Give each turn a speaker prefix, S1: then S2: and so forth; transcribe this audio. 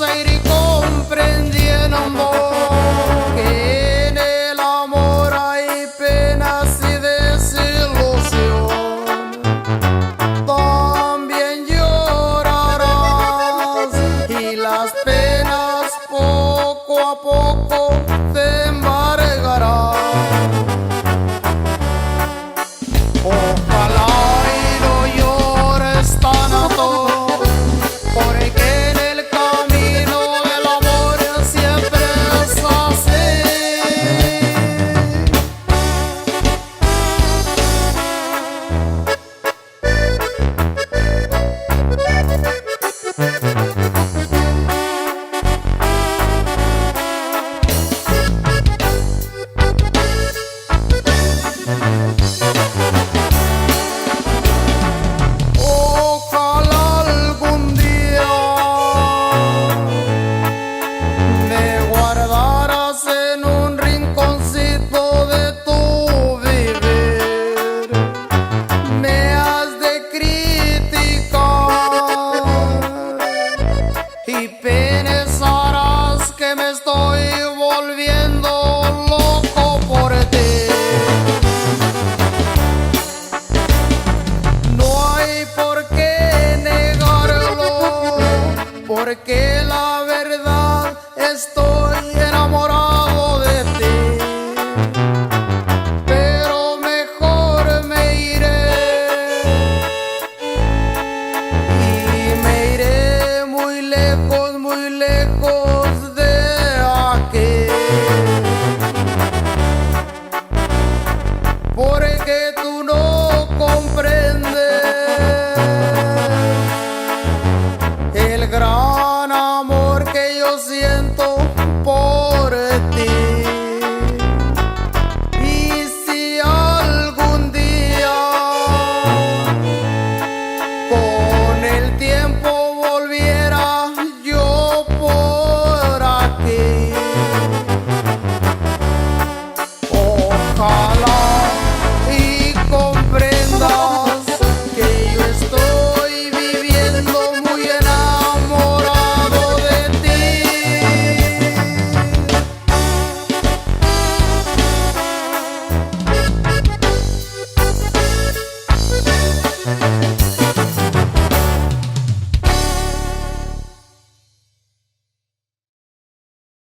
S1: a ir comprendiendo que en el amor hay penas y desilusión. También llorarás y las penas poco a poco te embargarán. Ojalá y no llores tanto, porque en el camino del amor siempre es así. Ojalá algún día me guardaras en un rinconcito de tu vivir. Me has de criticar y pensarás que me estoy volviendo loco por ti. No hay por qué negarlo, porque la verdad estoy enamorado de ti. Pero mejor me iré, y me iré muy lejos, muy lejos